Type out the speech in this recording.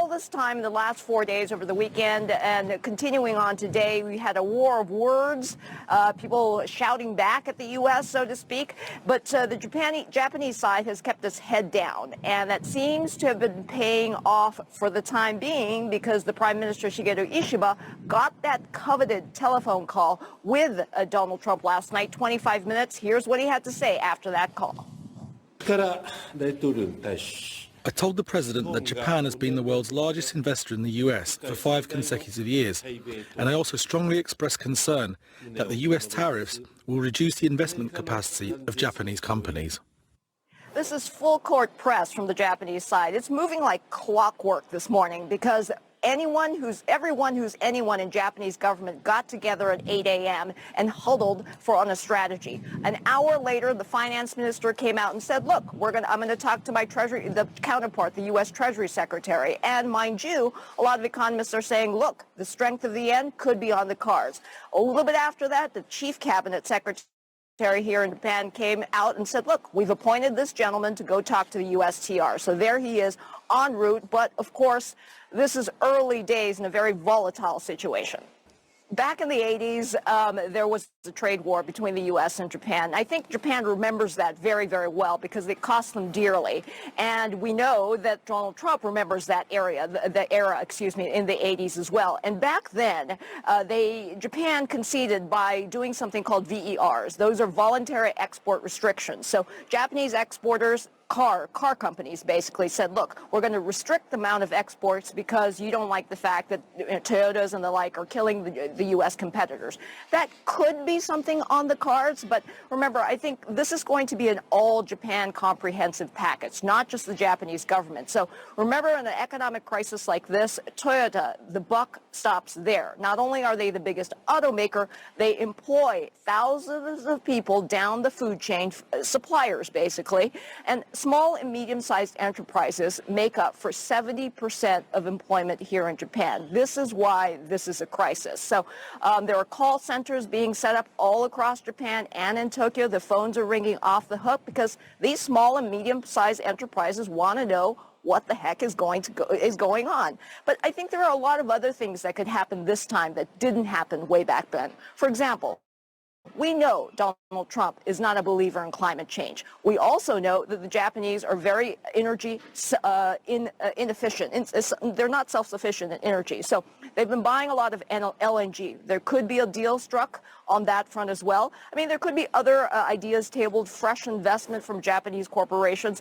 all this time in the last 4 days over the weekend and continuing on today, we had a war of words, people shouting back at the U.S., so to speak. But the Japanese side has kept its head down, and that seems to have been paying off for the time being because the Prime Minister Shigeru Ishiba got that coveted telephone call with Donald Trump last night, 25 minutes. Here's what he had to say after that call. I told the President that Japan has been the world's largest investor in the US for 5 consecutive years, and I also strongly expressed concern that the US tariffs will reduce the investment capacity of Japanese companies. This is full court press from the Japanese side. It's moving like clockwork this morning because everyone who's anyone in Japanese government got together at 8 a.m. and huddled on a strategy. An hour later, the finance minister came out and said, look, I'm going to talk to my the counterpart, the U.S. Treasury Secretary. And mind you, a lot of economists are saying, look, the strength of the yen could be on the cards. A little bit after that, the chief cabinet secretary here in Japan came out and said, look, we've appointed this gentleman to go talk to the USTR. So there he is en route. But of course, this is early days in a very volatile situation. Back in the 80s, there was a trade war between the U.S. and Japan. I think Japan remembers that very, very well because it cost them dearly. And we know that Donald Trump remembers that era, in the 80s as well. And back then, Japan conceded by doing something called VERs. Those are voluntary export restrictions. So Japanese exporters, car companies basically said, look, we're going to restrict the amount of exports because you don't like the fact that Toyotas and the like are killing the U.S. competitors. That could be something on the cards, but remember, I think this is going to be an all-Japan comprehensive package, not just the Japanese government. So remember, in an economic crisis like this, Toyota, the buck stops there. Not only are they the biggest automaker, they employ thousands of people down the food chain, suppliers basically, and small and medium-sized enterprises make up for 70% of employment here in Japan. This is why this is a crisis. So there are call centers being set up all across Japan and in Tokyo. The phones are ringing off the hook because these small and medium-sized enterprises want to know what the heck is going on. But I think there are a lot of other things that could happen this time that didn't happen way back then. For example, we know Donald Trump is not a believer in climate change. We also know that the Japanese are very energy inefficient. They're not self-sufficient in energy. So they've been buying a lot of LNG. There could be a deal struck on that front as well. I mean, there could be other ideas tabled, fresh investment from Japanese corporations.